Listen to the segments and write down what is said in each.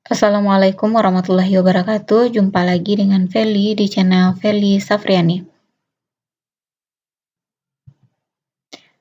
Assalamualaikum warahmatullahi wabarakatuh. Jumpa lagi dengan Feli di channel Feli Safriani.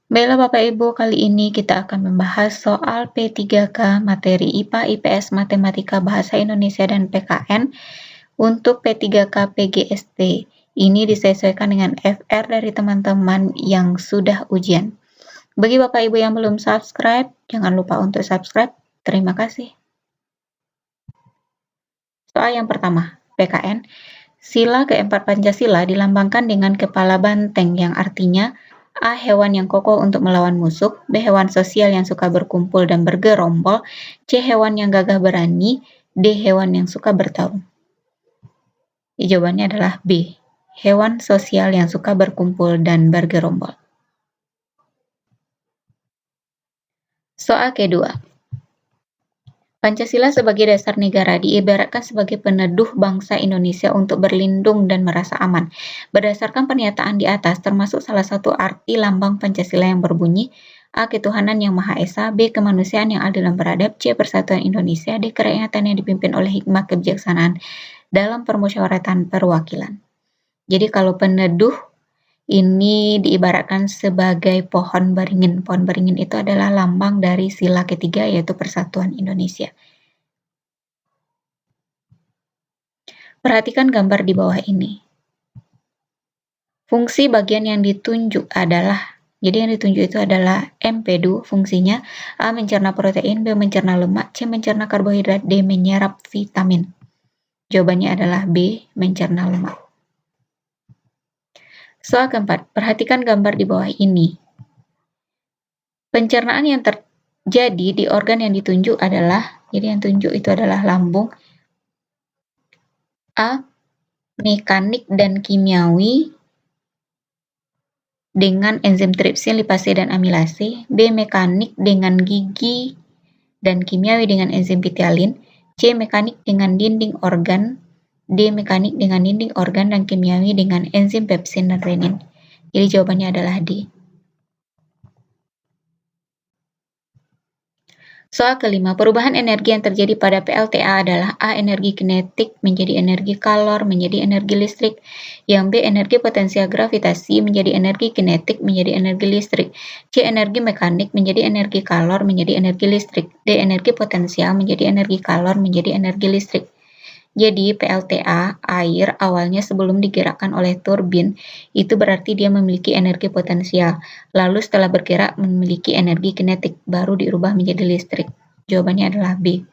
Baiklah Bapak Ibu, kali ini kita akan membahas soal P3K materi IPA, IPS, Matematika, Bahasa Indonesia, dan PKN untuk P3K PGST. Ini disesuaikan dengan FR dari teman-teman yang sudah ujian. Bagi Bapak Ibu yang belum subscribe, jangan lupa untuk subscribe. Terima kasih. Soal yang pertama, PKN. Sila keempat Pancasila dilambangkan dengan kepala banteng yang artinya A. Hewan yang kokoh untuk melawan musuh, B. Hewan sosial yang suka berkumpul dan bergerombol, C. Hewan yang gagah berani, D. Hewan yang suka bertarung. Jawabannya adalah B. Hewan sosial yang suka berkumpul dan bergerombol. Soal kedua. Pancasila sebagai dasar negara diibaratkan sebagai peneduh bangsa Indonesia untuk berlindung dan merasa aman. Berdasarkan pernyataan di atas, termasuk salah satu arti lambang Pancasila yang berbunyi A. Ketuhanan yang Maha Esa, B. Kemanusiaan yang adil dan beradab, C. Persatuan Indonesia, D. Kerakyatan yang dipimpin oleh hikmah kebijaksanaan dalam permusyawaratan perwakilan. Jadi kalau peneduh ini diibaratkan sebagai pohon beringin. Pohon beringin itu adalah lambang dari sila ketiga, yaitu Persatuan Indonesia. Perhatikan gambar di bawah ini. Fungsi bagian yang ditunjuk adalah, jadi yang ditunjuk itu adalah empedu, fungsinya A. mencerna protein, B. mencerna lemak, C. mencerna karbohidrat, D. menyerap vitamin. Jawabannya adalah B. mencerna lemak. Soal keempat, perhatikan gambar di bawah ini. Pencernaan yang terjadi di organ yang ditunjuk adalah, jadi yang tunjuk itu adalah lambung. A. Mekanik dan kimiawi dengan enzim tripsin, lipase, dan amilase. B. Mekanik dengan gigi dan kimiawi dengan enzim pitialin. C. Mekanik dengan dinding organ. D. Mekanik dengan dinding organ dan kimiawi dengan enzim pepsin dan renin. Jadi jawabannya adalah D. Soal kelima, perubahan energi yang terjadi pada PLTA adalah A. Energi kinetik menjadi energi kalor menjadi energi listrik. Yang B. Energi potensial gravitasi menjadi energi kinetik menjadi energi listrik. C. Energi mekanik menjadi energi kalor menjadi energi listrik. D. Energi potensial menjadi energi kalor menjadi energi listrik. Jadi PLTA, air awalnya sebelum digerakkan oleh turbin, itu berarti dia memiliki energi potensial. Lalu setelah bergerak memiliki energi kinetik, baru dirubah menjadi listrik. Jawabannya adalah B.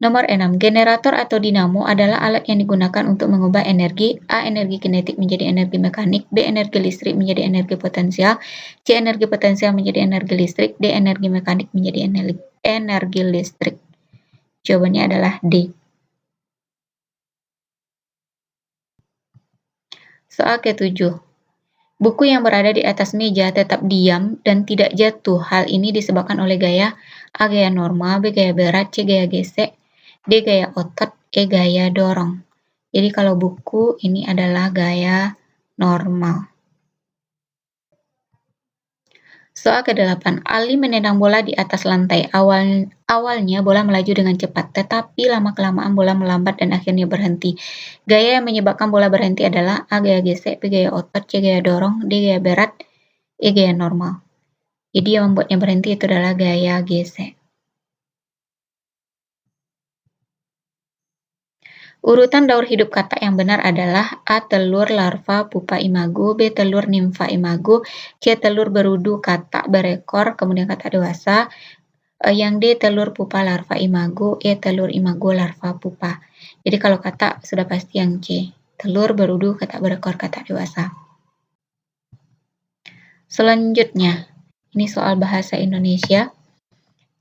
Nomor 6. Generator atau dinamo adalah alat yang digunakan untuk mengubah energi A. Energi kinetik menjadi energi mekanik, B. Energi listrik menjadi energi potensial, C. Energi potensial menjadi energi listrik, D. Energi mekanik menjadi energi listrik. Jawabannya adalah D. Soal ke-7. Buku yang berada di atas meja tetap diam dan tidak jatuh. Hal ini disebabkan oleh gaya A. Gaya normal, B. Gaya berat, C. Gaya gesek, D. Gaya otot, E. Gaya dorong. Jadi kalau buku ini adalah gaya normal. Soal ke-8. Ali menendang bola di atas lantai. Awalnya bola melaju dengan cepat, tetapi lama-kelamaan bola melambat dan akhirnya berhenti. Gaya yang menyebabkan bola berhenti adalah A. Gaya gesek, B. Gaya otot, C. Gaya dorong, D. Gaya berat, E. Gaya normal. Jadi yang membuatnya berhenti itu adalah gaya gesek. Urutan daur hidup kata yang benar adalah A. Telur larva pupa imago, B. Telur nimfa imago, C. Telur berudu kata berekor, kemudian kata dewasa, yang D. Telur pupa larva imago, E. Telur imago larva pupa. Jadi kalau kata sudah pasti yang C. Telur berudu kata berekor kata dewasa. Selanjutnya, ini soal bahasa Indonesia.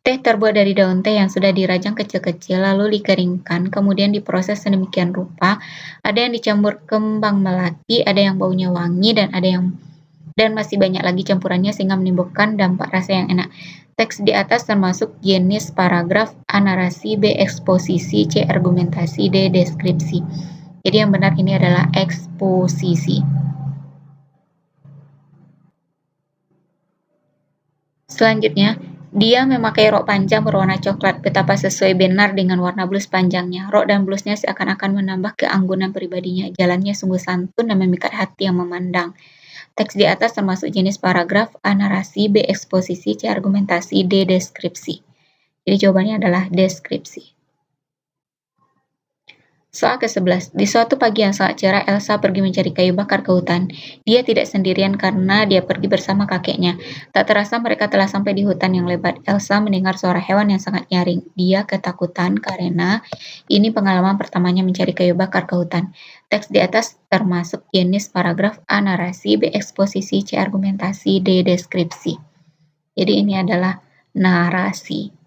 Teh terbuat dari daun teh yang sudah dirajang kecil-kecil lalu dikeringkan, kemudian diproses sedemikian rupa. Ada yang dicampur kembang melati, ada yang baunya wangi, dan masih banyak lagi campurannya sehingga menimbulkan dampak rasa yang enak. Teks di atas termasuk jenis paragraf, A. Narasi, B. Eksposisi, C. Argumentasi, D. Deskripsi. Jadi yang benar ini adalah eksposisi. Selanjutnya, Dia memakai rok panjang berwarna coklat, betapa sesuai benar dengan warna blus panjangnya. Rok dan blusnya seakan-akan menambah keanggunan pribadinya. Jalannya sungguh santun dan memikat hati yang memandang. Teks di atas termasuk jenis paragraf, A. Narasi, B. Eksposisi, C. Argumentasi, D. Deskripsi. Jadi jawabannya adalah deskripsi. Soal ke-11. Di suatu pagi yang sangat cerah, Elsa pergi mencari kayu bakar ke hutan. Dia tidak sendirian karena dia pergi bersama kakeknya. Tak terasa mereka telah sampai di hutan yang lebat. Elsa mendengar suara hewan yang sangat nyaring. Dia ketakutan karena ini pengalaman pertamanya mencari kayu bakar ke hutan. Teks di atas termasuk jenis paragraf, A. Narasi, B. Eksposisi, C. Argumentasi, D. Deskripsi. Jadi ini adalah narasi.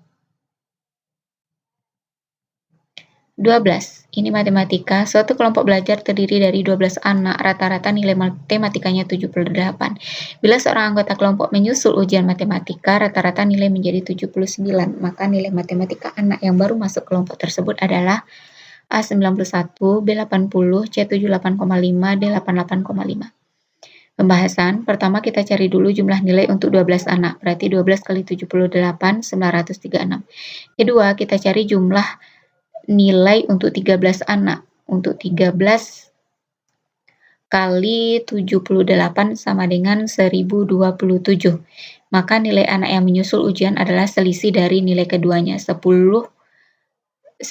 12. Ini matematika. Suatu kelompok belajar terdiri dari 12 anak, rata-rata nilai matematikanya 78. Bila seorang anggota kelompok menyusul ujian matematika, rata-rata nilai menjadi 79. Maka nilai matematika anak yang baru masuk kelompok tersebut adalah A 91, B 80, C 78,5, D 88,5. Pembahasan. Pertama kita cari dulu jumlah nilai untuk 12 anak. Berarti 12 kali 78, 936. Kedua, kita cari jumlah nilai untuk 13 anak. Untuk 13 kali 78 sama dengan 1027. Maka nilai anak yang menyusul ujian adalah selisih dari nilai keduanya. 1027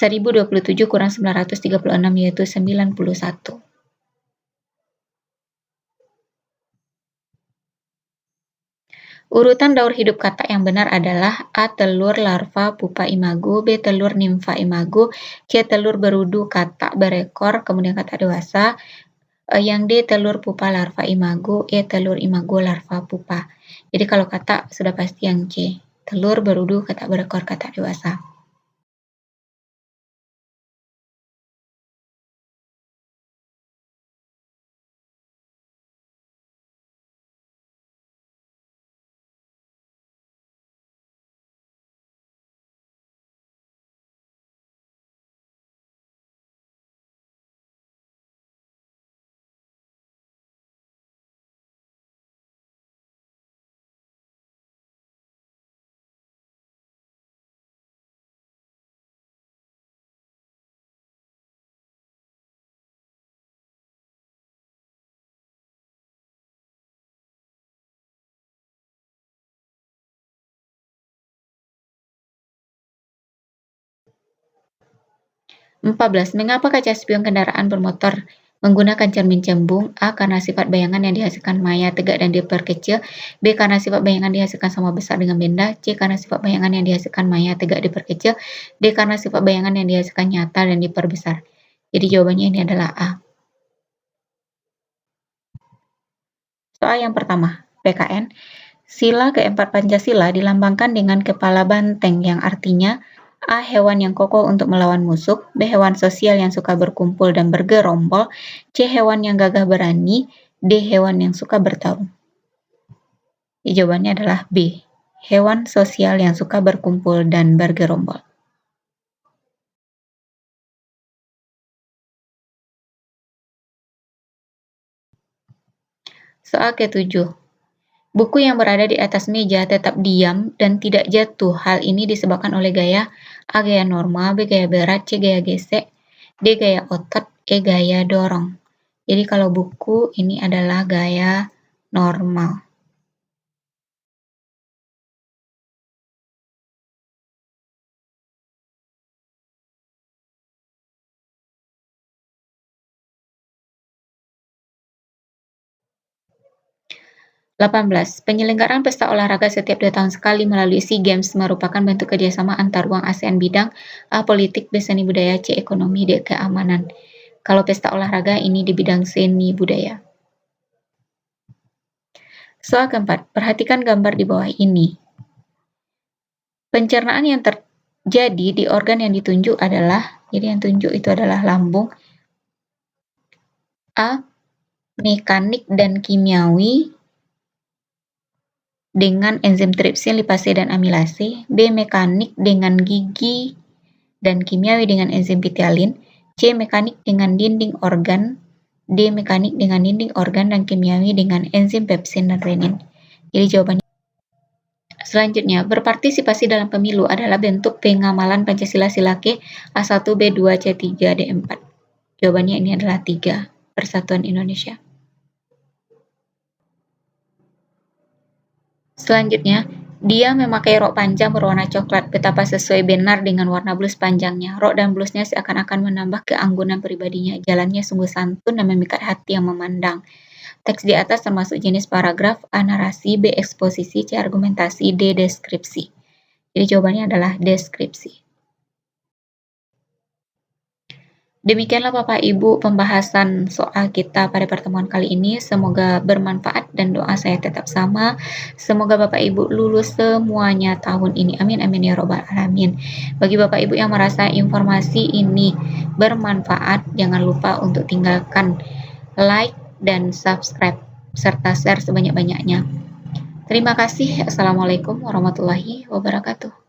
kurang 936 yaitu 91. Urutan daur hidup kata yang benar adalah A. Telur larva pupa imago, B. Telur nimfa imago, C. Telur berudu kata berekor, kemudian kata dewasa, yang D. Telur pupa larva imago, E. Telur imago larva pupa. Jadi kalau kata sudah pasti yang C. Telur berudu kata berekor kata dewasa. (14) Mengapa kaca spion kendaraan bermotor menggunakan cermin cembung? A. Karena sifat bayangan yang dihasilkan maya tegak dan diperkecil. B. Karena sifat bayangan dihasilkan sama besar dengan benda. C. Karena sifat bayangan yang dihasilkan maya tegak diperkecil. D. Karena sifat bayangan yang dihasilkan nyata dan diperbesar. Jadi jawabannya ini adalah A. Soal yang pertama, PKN. Sila keempat Pancasila dilambangkan dengan kepala banteng yang artinya A. Hewan yang kokoh untuk melawan musuh, B. Hewan sosial yang suka berkumpul dan bergerombol, C. Hewan yang gagah berani, D. Hewan yang suka bertarung. Jawabannya adalah B. Hewan sosial yang suka berkumpul dan bergerombol. Soal ke-7. Buku yang berada di atas meja tetap diam dan tidak jatuh. Hal ini disebabkan oleh gaya A. Gaya normal, B. Gaya berat, C. Gaya gesek, D. Gaya otot, E. Gaya dorong. Jadi kalau buku ini adalah gaya normal. (18) Penyelenggaraan pesta olahraga setiap 2 tahun sekali melalui SEA Games merupakan bentuk kerjasama antar ruang ASEAN bidang A. Politik, B. Seni budaya, C. Ekonomi, D. Keamanan. Kalau pesta olahraga ini di bidang seni budaya. Soal keempat, perhatikan gambar di bawah ini. Pencernaan yang terjadi di organ yang ditunjuk adalah, jadi yang tunjuk itu adalah lambung. A. Mekanik dan kimiawi dengan enzim tripsin, lipase, dan amilase. B. Mekanik dengan gigi dan kimiawi dengan enzim pitialin. C. Mekanik dengan dinding organ. D. Mekanik dengan dinding organ dan kimiawi dengan enzim pepsin dan renin. Jadi jawabannya 1. Selanjutnya, berpartisipasi dalam pemilu adalah bentuk pengamalan Pancasila Silake A1, B2, C3, D4. Jawabannya ini adalah 3. Persatuan Indonesia. Selanjutnya, dia memakai rok panjang berwarna coklat. Betapa sesuai benar dengan warna blus panjangnya. Rok dan blusnya seakan-akan menambah keanggunan pribadinya. Jalannya sungguh santun dan memikat hati yang memandang. Teks di atas termasuk jenis paragraf: A. Narasi, B. Eksposisi, C. Argumentasi, D. Deskripsi. Jadi jawabannya adalah deskripsi. Demikianlah Bapak Ibu pembahasan soal kita pada pertemuan kali ini. Semoga bermanfaat dan doa saya tetap sama. Semoga Bapak Ibu lulus semuanya tahun ini. Amin amin ya robbal alamin. Bagi Bapak Ibu yang merasa informasi ini bermanfaat, jangan lupa untuk tinggalkan like dan subscribe serta share sebanyak-banyaknya. Terima kasih. Assalamualaikum warahmatullahi wabarakatuh.